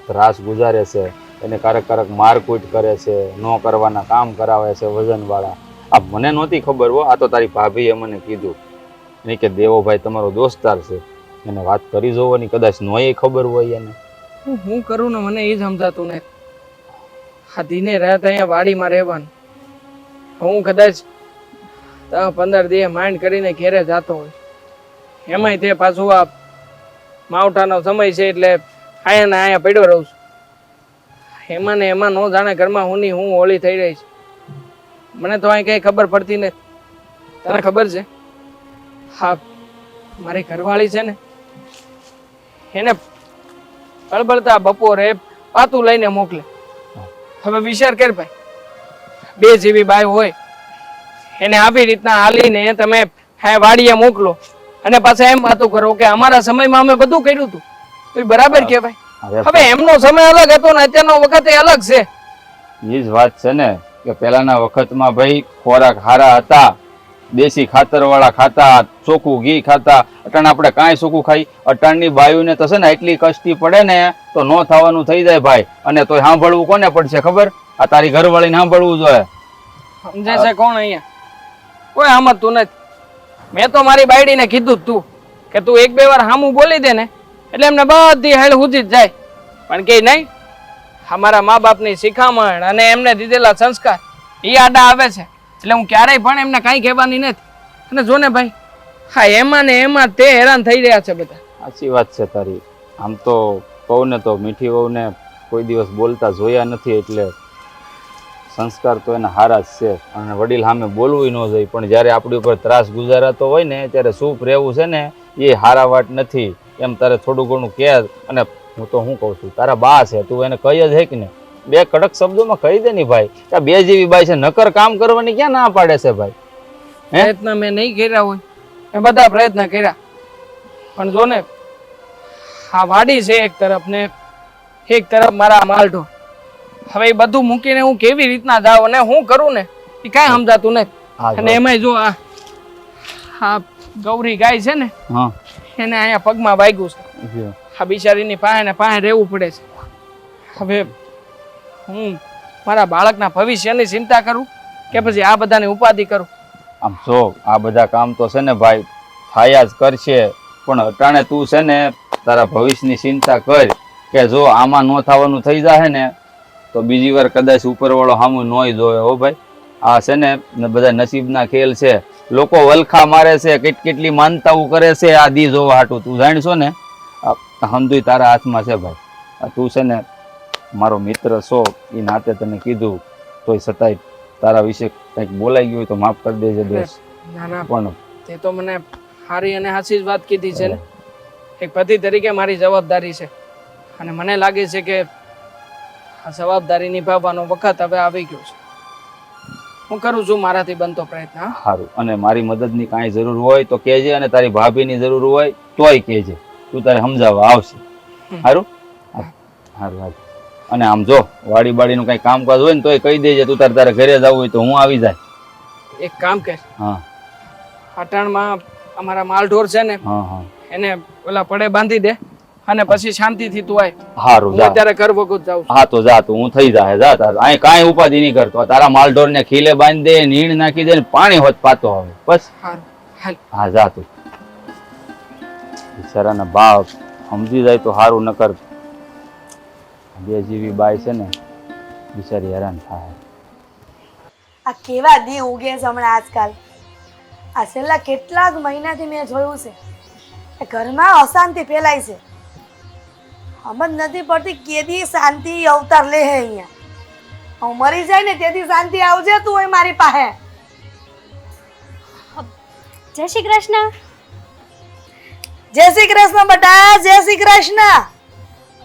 ત્રાસ ગુજારે છે, એને ક્યારેક મારકૂટ કરે છે, ન કરવાના કામ કરાવે છે વજનવાળા. આ મને નહોતી ખબર હો, આ તો તારી ભાભીએ મને કીધું. એને કે દેવોભાઈ તમારો દોસ્તાર છે, એને વાત કરી જોવાની, કદાચ નોય ખબર હોય એને. હું કરું ને મને એ જ સમજાતું ને. આ દિને રાત અહીંયા વાડીમાં રહેવાનું, હું કદાચ 10-15 દિવસ માઇન્ડ કરીને ઘેરે જતો હોય, એમાંય તે પાછું આ માવઠાનો સમય છે એટલે અહીંયા ને અહીંયા પડ્યો રહું છું. એમાં ને એમાં નો જાણે ઘરમાં હું હોળી થઈ રહી છે. મને તો અહીં કઈ ખબર પડતી નથી. તને ખબર છે? હા, મારી ઘરવાળી છે ને એને બળબળતા બપોરે પાતું લઈને મોકલે. હવે વિચાર કર ભાઈ, 2 જેવી બાઈ હોય એને આવી રીતના હાલીને તમે વાડીએ મોકલો અને પાછા એમ વાતું કરો કે અમારા સમયમાં અમે બધું કર્યું હતું, તો બરાબર કહેવાય? હવે એમનો સમય અલગ હતો ને અત્યારનો વખત એ અલગ છે. એ જ વાત છે ને કે પહેલાના વખતમાં ભાઈ ખોરાક હારા હતા, દેશી ખાતર વાળા ખાતા, ચોખ્ખું ઘી ખાતા. અટાણ આપણે કાંઈ ચોખ્ખું ખાઈ? અટાણની બાયુને તો છે ને એટલી કષ્ટી પડે ને તો ન થવાનું થઈ જાય ભાઈ. અને તો સાંભળવું કોને પડશે ખબર? આ તારી ઘરવાળીને સાંભળવું જોઈએ. સમજે છે કોણ અહીંયા? કોઈ સમજતું નથી. મેં તો મારી બાયડીને કીધું જ તું કે તું 1-2 વાર હામું બોલી દે ને એટલે એમને બધી હેળ હુજી જ જાય. પણ કે નહીં, અમારા મા બાપની શિખામણ અને એમને દીધેલા સંસ્કાર એ આડા આવે છે એટલે હું ક્યારેય પણ એમને કાંઈ કહેવાની નથી. અને જો ને ભાઈ, હા એમાં ને એમાં તે હેરાન થઈ રહ્યા છે બધા. સાચી વાત છે તારી. આમ તો કહું ને તો મીઠી વહુને કોઈ દિવસ બોલતા જોયા નથી, એટલે સંસ્કાર તો એના હારા જ છે. અને વડીલ સામે બોલવું ન જોઈએ, પણ જ્યારે આપણી ઉપર ત્રાસ ગુજારાતો હોય ને ત્યારે ચૂપ રહેવું છે ને એ હારા વાત નથી. એમ તારે થોડું ઘણું કહે. અને હું તો શું કહું છું, તારા બા છે, તું એને કહી જ હે કે ને 2 કડક શબ્દોમાં કહી દે ને ભાઈ. આ 2 જેવી બાઈ છે, નકર કામ કરવાની ક્યાં ના પાડે છે ભાઈ? પ્રયત્ન મેં નહીં કર્યા હોય, મેં બધા પ્રયત્ન કર્યા, પણ જો ને આ વાડી છે એક તરફ ને એક તરફ મારા માલઢોર. હવે એ બધું મૂકીને હું કેવી રીતના જાઉં અને હું કરું ને એ કાંઈ સમજાતું નથી. અને એમાંય જો આ ગૌરી ગાય છે ને, એને અહીંયા પગમાં વાગ્યું છે. આ બિચારીની પાસે ને પાસે રહેવું પડે છે. હવે હું મારા બાળકના ભવિષ્યની ચિંતા કરું કે પછી આ બધાની ઉપાધિ કરું? આમ જો આ બધા કામ તો છે ને ભાઈ થાયા જ કરશે, પણ અટાણે તું છે ને તારા ભવિષ્યની ચિંતા કર કે જો આમાં ન થવાનું થઈ જાય ને તો બીજી વાર કદાચ ઉપરવાળો સામું નોય જોવે. હો ભાઈ, આ છે ને બધા નસીબના ખેલ છે. લોકો વલખા મારે છે, કેટલી માનતાઓ કરે છે આ દી જોવા હાટું. તું જાણશો ને સમજુય તારા હાથમાં છે ભાઈ. તું છે ને મારો મિત્ર છો એ નાતે તને કીધું, તોય છતાંય તારા વિશે કંઈક બોલાઈ ગયું હોય તો માફ કરી દેજે દોસ્ત. ના ના, પણ તે તો મને સારી અને સાચી જ વાત કીધી છે ને. એક પતિ તરીકે મારી જવાબદારી છે અને મને લાગે છે કે આ જવાબદારી નિભાવવાનો વખત હવે આવી ગયો છે. હું કરું છું મારાથી બનતો પ્રયત્ન. હા, સારું. અને મારી મદદની કાંઈ જરૂર હોય તો કહેજે, અને તારી ભાભીની જરૂર હોય તોય કહેજે. તું તારે સમજાવવા આવશે. સારું સારું. અને આમ જો વાડી બાડીનું કઈ કામકાજ હોય ને તોય કહી દેજે. તું તારે ઘરે જવું હોય તો હું આવી જાય. એક કામ કર, હા પાટણમાં અમારા માલઢોર છે ને હા હા એને ઓલા પડે બાંધી દે અને પછી શાંતિથી તું આય. સારું હું જા. અત્યારે ઘર વગર જાઉં છું. હા તો જા તું, હું થઈ જાય જા. તાર અહીં કાંઈ ઉપાધિ નહીં કરતો. તારા માલઢોર ને ખીલે બાંધી દે, નીણ નાખી દે ને પાણી હોત પાતો આવે બસ. સારું હાલ. હા જા તું. બિચારાના બાપ સમજી જાય તો સારું, નકર બે જીવી બાઈ છે ને બિચારી હેરાન થાય. આ કેવા દી ઉગે છે હમણાં આજકાલ. આ છેલ્લા કેટલાક મહિનાથી મેં જોયું છે કે ઘરમાં અશાંતિ ફેલાય છે. સમજ નથી પડતી કેદી શાંતિ અવતાર લે હે અહીંયા. હું મરી જાય ને તેથી શાંતિ આવજે તું હોય મારી પાસે. જય શ્રી કૃષ્ણ. જય શ્રી કૃષ્ણ બેટા, જય શ્રી કૃષ્ણ.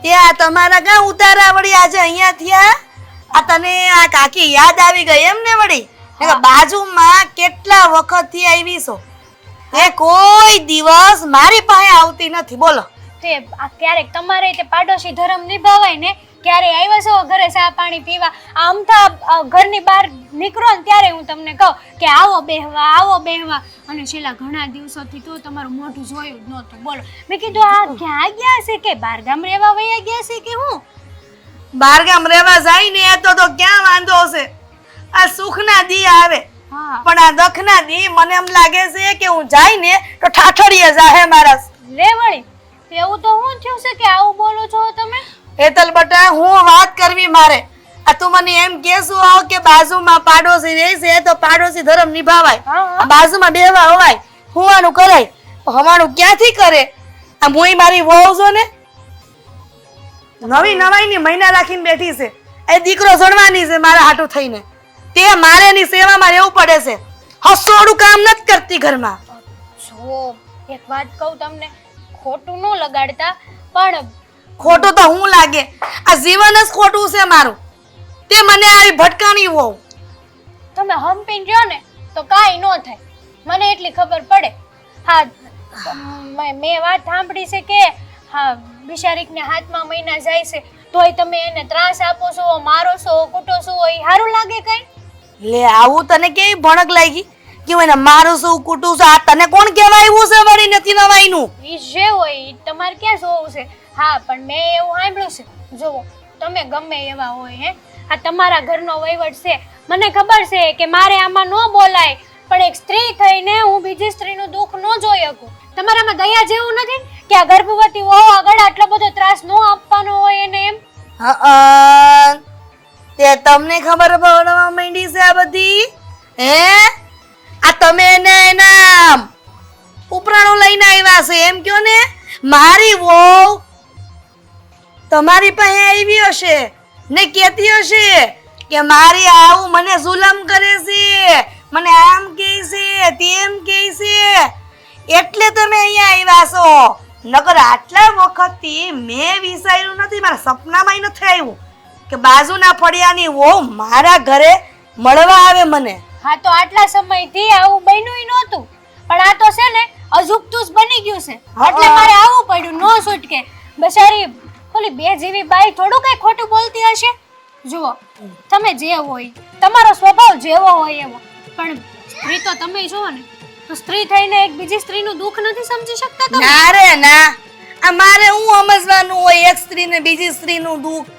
ત્યાં તમારા ક્યાં ઉતારા વળી આજે અહીંયા થયા? આ તને આ કાકી યાદ આવી ગઈ એમ ને વળી? બાજુમાં કેટલા વખત થી આવી છો, એ કોઈ દિવસ મારી પાસે આવતી નથી. બોલો, તે આ ક્યારેક તમારે તે પાડોશી ધર્મ નિભાવાય ને, ક્યારે આવ્યા છો ઘરે ચા પાણી પીવા? આમ તો ઘરની બહાર નીકળો ને ત્યારે હું તમને કહું કે આવો બેહવા, આવો બેહવા, અને છેલ્લા ઘણા દિવસોથી તો તમારું મોઢું જોયું જ નહોતું. બોલો, મેં કીધું આ ક્યાં ગયા છે, કે બહારગામ રહેવા વયા ગયા છે કે હું? બહારગામ રહેવા જાય ને તો ક્યાં વાંધો છે? આ સુખના દી આવે, હા પણ આ દખના દી મને એમ લાગે છે કે હું જાય ને તો ઠાઠડીએ જાહે મારા. લે વળી, એવું તો શું થયું છે કે આવું બોલો છો તમે? હેતલ બટા, હું વાત કરવી મારે. આ તું મને એમ કેશું આવ કે બાજુમાં પાડોશી રહે છે તો પાડોશી ધર્મ નિભાવાય, હા બાજુમાં બેવા હોવાય, હુવાનું કરાય. હવાનું ક્યાંથી કરે? આ મુઈ મારી વહુ છો ને નવી નવાઈની મહિના રાખીને બેઠી છે. એ દીકરો જણવાની છે મારા હાટું થઈને, તે મારે ની સેવામાં રહેવું પડે છે. હસોડું કામ નથી કરતી ઘરમાં. જો એક વાત કહું તમને, ખોટું ન લગાડતા, પણ ખોટું તો હું લાગે? આ જીવન જ ખોટું છે મારું. તે મને આવી ભટકાણી હોવ. તમે હંપીને રહ્યો ને તો કાંઈ ન થાય, મને એટલી ખબર પડે. હા, મેં વાત સાંભળી છે કે હા બિચારીકને હાથમાં મહિના જાય છે તોય તમે એને ત્રાસ આપો છો, મારો છો, કૂટો છો, એ સારું લાગે કઈ? લે આવું તને કેવી ભણક લાગી કે હું એને મારું છું, કૂટું છું? આ તને કોણ કહેવાય આવ્યું છે વળી નથી નવાઈનું? ઈ જે હોય ઈ તમારે ક્યાં જોવું છે? હા પણ મેં એવું સાંભળ્યું છે, જુઓ તમે ગમે એવા હોય હે, આ તમારા ઘરનો વહીવટ છે, મને ખબર છે કે મારે આમાં ન બોલાય, પણ એક સ્ત્રી થઈને હું બીજી સ્ત્રીનું દુઃખ ન જોઈ શકું. તમારામાં દયા જેવું નથી કે આ ગર્ભવતી વહુ આગળ આટલો બધો ત્રાસ ન આપવાનો હોય એને એમ? તે તમને ખબર પડવા માંડી છે આ બધી? હે આ તમે એને એના ઉપરાણો લઈને આવ્યા છે એમ કયો ને? મારી વહુ તમારી પાસે આવી હશે ને કહેતી હશે કે મારી આવું મને જુલમ કરે છે, મને આમ કહે છે, તેમ કહે છે, એટલે તમે અહીંયા આવ્યા છો. નકર આટલા વખતથી મેં વિચાર્યું નથી, મારા સપનામાં નથી આવ્યું કે બાજુના ફળિયાની વહુ મારા ઘરે મળવા આવે મને. હા તો આટલા સમયથી આવું બન્યું નહોતું, પણ આ તો છે ને અજુગતું જ બની ગયું છે, એટલે મારે આવવું પડ્યું. નો છૂટકે. બિચારી ઓલી બે જેવી બાઈ થોડું કઈ ખોટું બોલતી હશે? જુઓ તમે જે હોય, તમારો સ્વભાવ જેવો હોય એવો, પણ સ્ત્રી તો તમે જુઓ ને, તો સ્ત્રી થઈને એક બીજી સ્ત્રીનું દુઃખ નથી સમજી શકતા તમે? ના રે ના, આ મારે હું સમજવાનું હોય એક સ્ત્રી ને બીજી સ્ત્રીનું દુઃખ?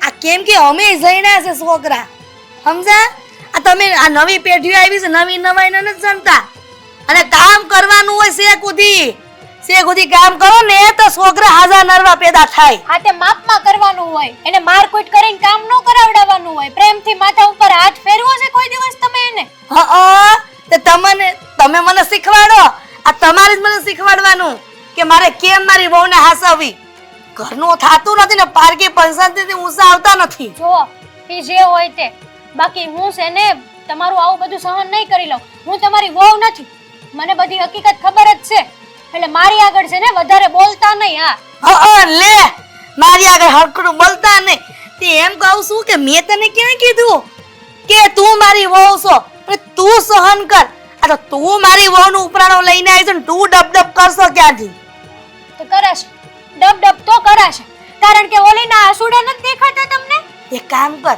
આ કેમ કે અમે જઈના છે છોકરા, સમજા? આ તમે આ નવી પેઢીઓ આવી છે, નવી નવાઈને નથી જાણતા. અને કામ કરવાનું હોય શેક સુધી કામ કરો ને તો છોકરા હાજા નરવા પેદા થાય. હા, તે માપમાં કરવાનું હોય, એને મારકુટ કરીને કામ ન કરાવડાવવાનું હોય. પ્રેમથી માથા ઉપર હાથ ફેરવો છે કોઈ દિવસ તમે એને? હા, તે તમે મને શીખવાડો. આ તમારે જ મને શીખવાડવાનું કે મારે કેમ મારી વહુને હાસવવી. ઘરનું થાતું નથી ને પારકી પંચાયતથી ઊંચા આવતા નથી. જો એ જે હોય તે, બાકી હું છે ને તમારું આવું બધું સહન નહીં કરી લઉં. હું તમારી વહુ નથી, મને બધી હકીકત ખબર જ છે. એટલે મારી આગળ છે ને વધારે બોલતા નહીં. હા લે, મારી આગળ હરખડું બોલતા નહીં. તે એમ કહું છું કે મેં તને ક્યાં કીધું કે તું મારી વહુ છો, પણ તું સહન કર. આ તો તું મારી વહુનું ઉપરાણો લઈને આવી છે ને તું ડબ કરશો ક્યાંથી? તો કરાશે, ડબ તો કરાશે, કારણ કે ઓલીના આસુડા નથી દેખાતા તમને? એક કામ કર,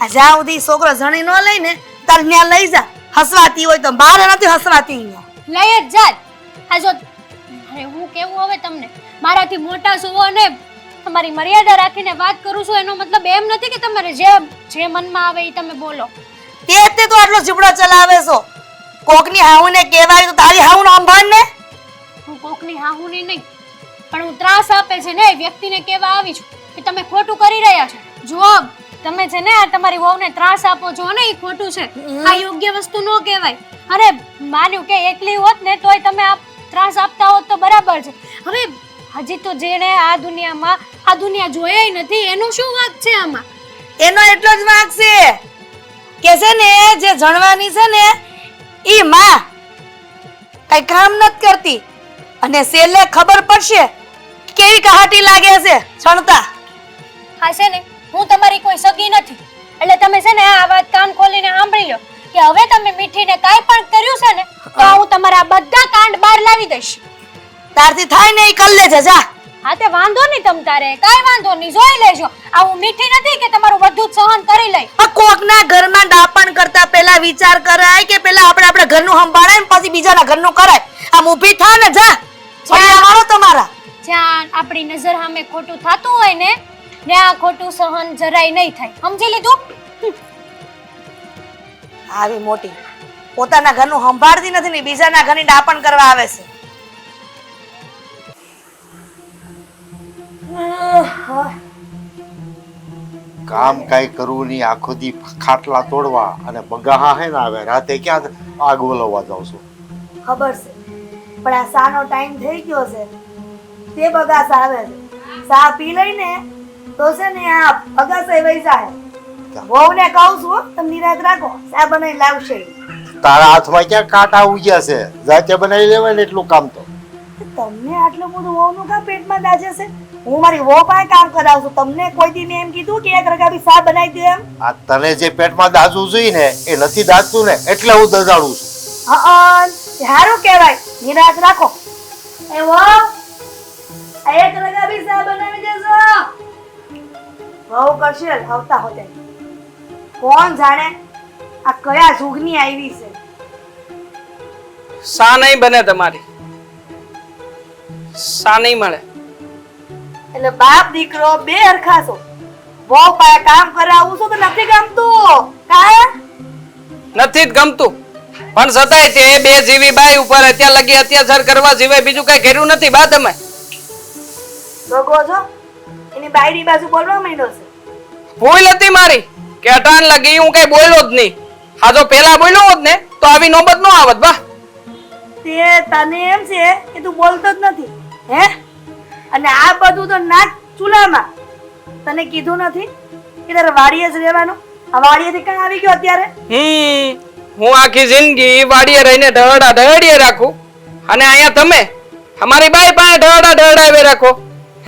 આ જ્યાં સુધી છોકરો જણી ન લઈને તાર ત્યાં લઈ જા. હસવાતી હોય તો બહાર નથી હસવાતી અહીંયા. લઈ જ જાત. આ જો અરે હું કેવું હવે તમને, મારાથી મોટા છો અને તમારી મર્યાદા રાખીને વાત કરું છું, એનો મતલબ એમ નથી કે તમારે જે મનમાં આવે એ તમે બોલો. તે તો આટલો જીબડો ચલાવે છો. કોકની હાઉને કહેવાય તો તારી હાઉનો સંભાળ ને. હું કોકની હાહુની નહીં, પણ હું ત્રાસ આપે છે ને એ વ્યક્તિને કહેવા આવી છું કે તમે ખોટું કરી રહ્યા છો. જુઓ, તમે છે ને આ તમારી વહુને ત્રાસ આપો છો ને એ ખોટું છે. આ યોગ્ય વસ્તુ ન કહેવાય. અરે માન્યું કે એકલી હોત ને તોય તમે આ ત્રાસ આપતા હોત તો બરાબર છે. હવે હજી તો જેને આ દુનિયા જોઈ નથી એનો શું વાંક છે આમાં? એનો એટલો જ વાંક છે કે છે ને જે જણવાની છે ને ઈ માં કઈ કામ નથી કરતી, અને છેલ્લે ખબર પડશે કેવી કહાટી લાગે છે છણતા. હા છે ને, હું તમારી કોઈ સગી નથી, એટલે તમે છે ને આ વાત કાન ખોલીને સાંભળી લો કે હવે તમે મીઠીને કાંઈ પણ કર્યું છે ને તો હું તમારા બધા કાંડ બહાર લાવી દઈશ. તારથી થાય ને ઈ કર લેજે જા. હા, તે વાંધો નહીં, તમ તારે કાંઈ વાંધો નહીં, જોઈ લેજો. આ હું મીઠી નથી કે તમારું બધું જ સહન કરી લઈ. આ કોકના ઘરમાં ડાપણ કરતા પહેલા વિચાર કરાય કે પહેલા આપણે ઘરનું સંભાળાય ને પછી બીજાના ઘરનું કરાય. આમ ઊભી થા ને જા. પગલા મારો તમારા. જ્યાં આપણી નજર સામે ખોટું થતું હોય ને ત્યાં ખોટું સહન જરાય નહીં થાય. સમજી લીધું? આવી મોટી પોતાના ઘરનું સંભાળતી નથી ને બીજાના ઘરની ડાપણ કરવા આવે છે. કામ કાંઈ કરવું નહીં, આખો દી ખાટલા તોડવા અને બગાહા હે ને આવે. રાતે ક્યાં આગ વલવવા જાઉં છું. ખબર છે, પણ આ સાનો ટાઈમ થઈ ગયો છે તે બગાસ આવે છે. સા પી લઈને તો છે ને આ બગાસ વહી જાય. વહુને કહું છું તમે નિરાત રાખો, સા બનાવી લાવશે. તારા હાથમાં ક્યાં કાંટા ઉગ્યા છે? જાતે બનાવી લેવાય ને એટલું કામ તો. તમને આટલું બધું વહુનું કા પેટમાં દાજે છે? હું મારી વહુ પાસે કામ કરાવું છું. તમને કોઈ દી મેં એમ કીધું કે એક રકાબી સા બનાવી દે એમ? આ તને જે પેટમાં દાજવું જોઈએ ને એ નથી દાજતું ને એટલે હું દજાડું છું. હા, સારું કહેવાય. નિરાત રાખો. એ વહુ, આ એક રકાબી સા બનાવી દેજો. વહુ કરશે આવતા હોતે. કોણ જાણે આ કયા જુગની આવી છે. સા નહીં બને તમારી, સા નહીં મળે. એટલે બાપ દીકરો બે હરખા છો. વહુ પાસે કામ કરાવું છું તો નથી ગમતું કા? નથી જ ગમતું, પણ છતાંય તે બે જીવી બાઈ ઉપર અત્યાર લગી અત્યાચાર કરવા સિવાય બીજું કઈ કર્યું નથી. બા તમે ભગો છો એની બાયડી બાજુ બોલવા માંડ્યો છે. ભૂલ હતી મારી કે અટાણ લગી હું કઈ બોલ્યો જ નહીં. હા, જો પેલા બોલ્યો હોત ને તો આવી નોબત ન આવત. બા તે તને એમ છે કે તું બોલતો જ નથી હે? અને આ બધું તો નાક ચૂલામાં. તને કીધું નથી કે તારે વાડીએ જ રહેવાનું? આ વાડીએથી ક્યાં આવી ગયો અત્યારે? હું આખી જિંદગી વાડીએ રહીને ઢળડીએ રાખું અને અહીંયા તમે અમારી બાઈ પાસે ઢળાવે રાખો.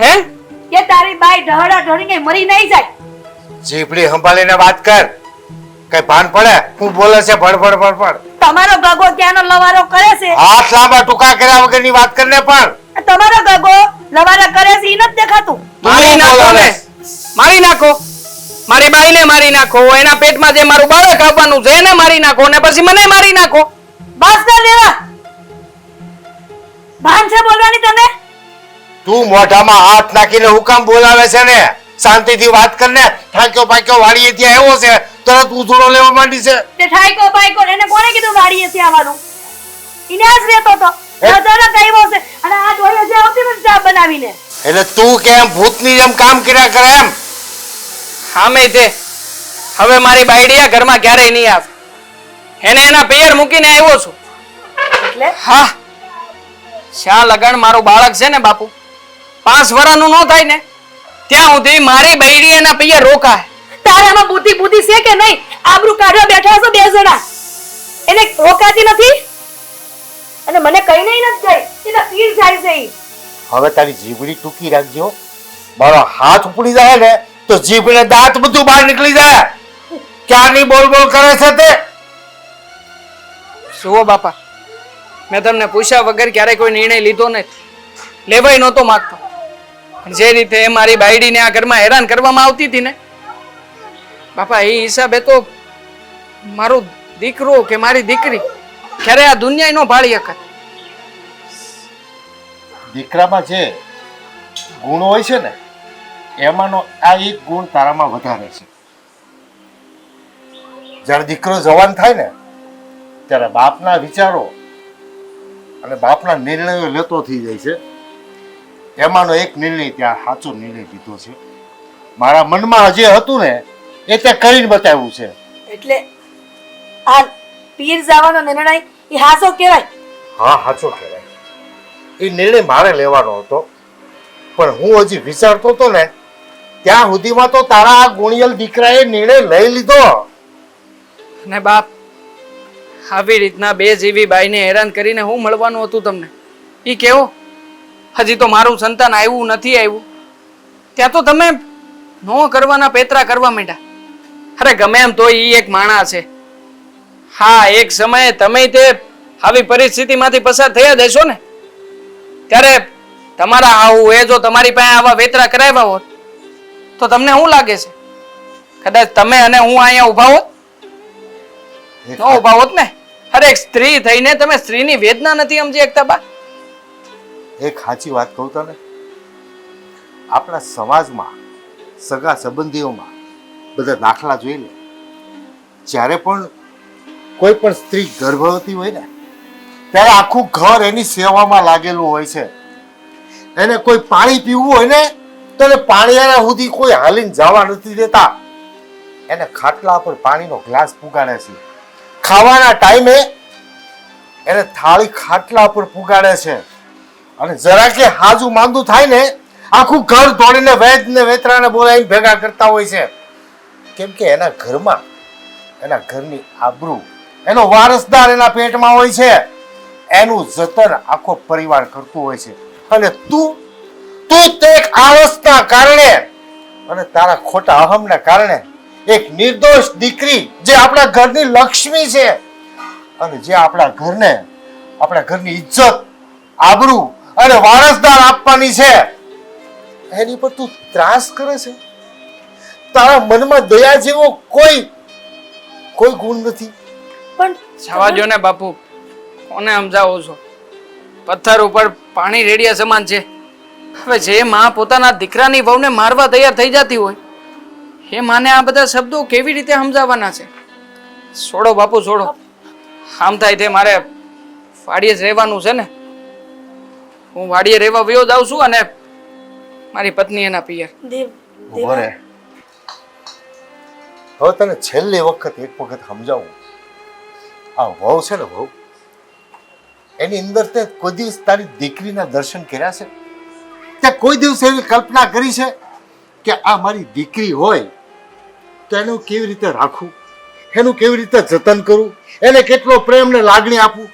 હે કે તારી બાઈ ઢહડા ઢળી કઈ મરી નહીં જાય? જીભડી સંભાળીને વાત કર. કઈ ભાન પડે? હું બોલે છે ભડભડ ભડભડ. તમારો ગગો ત્યાંનો લવારો કરે છે. હાથ લાંબા ટૂંકા કર્યા વગરની વાત કરને. પણ તમારો ગગો લવારા કરે છે ઈ નથી દેખાતું? મારી નાખો ને, મારી નાખો. મારી બાઈને મારી નાખો, એના પેટમાં જે મારું બાળક આવવાનું છે એને મારી નાખો, ને પછી મને મારી નાખો. બસ કર દેવા. ભાન છે બોલવાની તને? તું મોઢામાં હાથ નાખીને હું કામ બોલાવે છે ને? શાંતિથી વાત કરને. થાક્યો પાક્યો વાડીએ ત્યાં આવ્યો છે, તરત ઉધડો લેવા માંડી છે. તે ઠાઈકો પાઈકો એને કોણે કીધું વાડીએથી આવવાનું? ઈને જ રહેતો તો અચાનક આવ્યો છે અને આ ડોહી હજી આવતી નથી ચા બનાવીને. એટલે તું કેમ ભૂતની જેમ કામ કર્યા કરે એમ? હામે તે હવે મારી બાયડીયા ઘરમાં ક્યારેય નહીં આવે. એને એના પિયર મૂકીને આવ્યો છું. એટલે હા, શા લગન મારું બાળક છે ને બાપુ, 5 વર્ષનું ન થાય ને ત્યાં સુધી મારી બાયડી એના પિયર રોકાય. તારામાં બુદ્ધિ છે કે નહીં? આબરૂ કાઢવા બેઠા છો 2 જણા. એને રોકાતી નથી અને મને કઈ નહીં નથી ગઈ. એના પીર જાય છે ઈ. હવે તારી જીભડી ટૂંકી રાખજો. મારો હાથ ઉપડી જાય ને તો જીભને દાંત બધું બહાર નીકળી જાય. ક્યારની બોલ બોલ કરે છે તે? જુઓ બાપા, મેં તમને પૂછ્યા વગર ક્યારેય કોઈ નિર્ણય લીધો નથી, લેવાય નહોતો માંગતો. પણ જે રીતે મારી બાયડીને આ ઘરમાં હેરાન કરવામાં આવતી હતી ને બાપા, એ હિસાબે તો મારો દીકરો કે મારી દીકરી ક્યારે આ દુનિયા નો ભાળી શકે. દીકરામાં જે ગુણ હોય છે ને એમાંનો આ એક ગુણ તારામાં વધારે છે. જ્યારે દીકરો જવાન થાય ને ત્યારે બાપના વિચારો અને બાપના નિર્ણયો લેતો થઈ જાય છે. એમાંનો એક નિર્ણય ત્યાં સાચો નિર્ણય લીધો છે. મારા મનમાં જે હતું ને એ તે કરીને બતાવ્યું છે. એટલે આ પીર જવાનો નિર્ણય એ હાસો કહેવાય. હા, સાચો કહેવાય. એ નિર્ણય મારે લેવાનો હતો, પણ હું હજી વિચારતો હતો ને ત્યાં સુધીમાં તો તારા આ ગુણિયલ દીકરાએ નિર્ણય લઈ લીધો. ને બાપ, આવી રીતના 2 જીવી બાઈને હેરાન કરીને હું મળવાનું હતું તમને ઈ કેવો? હજી તો મારું સંતાન આવ્યું નથી આવ્યું ત્યાં તો તમે નો કરવાના પેતરા કરવા માંડ્યા. અરે ગમે એમ તો ઈ એક માણસ છે. હા, એક સમયે તમે તે આવી પરિસ્થિતિમાંથી પસાર થયા દેશો ને ત્યારે તમારા આવું એ જો તમારી પાસે આવા વેતરા કરાવ્યા હોત તો તમને શું લાગે છે? કદાચ તમે અને હું અહીંયા ઊભા હોત? ન ઊભા હોત ને. અરે એક સ્ત્રી થઈને તમે સ્ત્રીની વેદના નથી સમજી શકતા બા? એક સાચી વાત કહું તને, આપણા સમાજમાં સગા સંબંધીઓમાં બધા દાખલા જોઈ લે. જ્યારે પણ કોઈ પણ સ્ત્રી ગર્ભવતી હોય ને ત્યારે આખું ઘર એની સેવામાં લાગેલું હોય છે. એને કોઈ પાણી પીવું હોય ને તો એને પાણી એના સુધી કોઈ હાલીને જવા નથી દેતા. એને ખાટલા પર પાણીનો ગ્લાસ પુગાડે છે. ખાવાના ટાઈમે એને થાળી ખાટલા પર પુગાડે છે. અને જરા કે હાજુ માંદું થાય ને આખું ઘર દોડીને વૈદ્યને વેતરાને બોલાવીને ભેગા કરતા હોય છે. કેમ કે એના ઘરમાં એના ઘરની આબરૂ, એનો વારસદાર એના પેટમાં હોય છે. એનું જતન આખો પરિવાર કરતું હોય છે. અને તું તે આળસના કારણે અને તારા ખોટા અહમના કારણે એક નિર્દોષ દીકરી જે આપણા ઘરની લક્ષ્મી છે અને જે આપણા ઘરને આપણા ઘરની ઇજ્જત, આબરૂ અને વારસદાર આપવાની છે એની પર તું ત્રાસ કરે છે. તારા મનમાં દયા જેવો કોઈ ગુણ નથી. પણ જવા દો ને બાપુ, કોને સમજાવો છો? પથ્થર ઉપર પાણી રેડિયા સમાન છે. હવે જે માં પોતાના દીકરાની વહુને મારવા તૈયાર થઈ જતી હોય એ માને આ બધા શબ્દો કેવી રીતે સમજાવવાના છે? છોડો બાપુ છોડો. આમ થાય તે મારે વાડીએ જ રહેવાનું છે ને. હું વાડીએ રહેવા વયો જાઉં છું અને મારી પત્ની એના પિયર. દેવ ઉભો રહે. હવે તને છેલ્લી વખત એક વખત સમજાવું. આ વહુ છે ને વહુ, એની અંદર તે કોઈ દિવસ તારી દીકરીના દર્શન કર્યા છે? તે કોઈ દિવસ એવી કલ્પના કરી છે કે આ મારી દીકરી હોય તો એનું કેવી રીતે રાખવું, એનું કેવી રીતે જતન કરવું, એને કેટલો પ્રેમ ને લાગણી આપવું?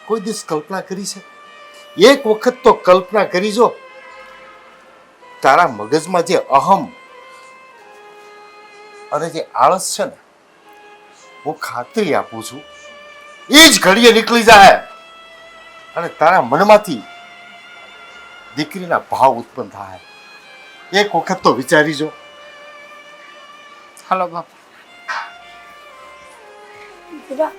કોઈ દિવસ કલ્પના કરી છે? એક વખત તો કલ્પના કરી જો. તારા મગજમાં જે અહમ અને જે આળસ છે ને, હું ખાતરી આપું છું એ જ ઘડીએ નીકળી જાય અને તારા મનમાંથી દીકરીના ભાવ ઉત્પન્ન થાય. એક વખત તો વિચારી જો. હાલો બાપુ. દેવા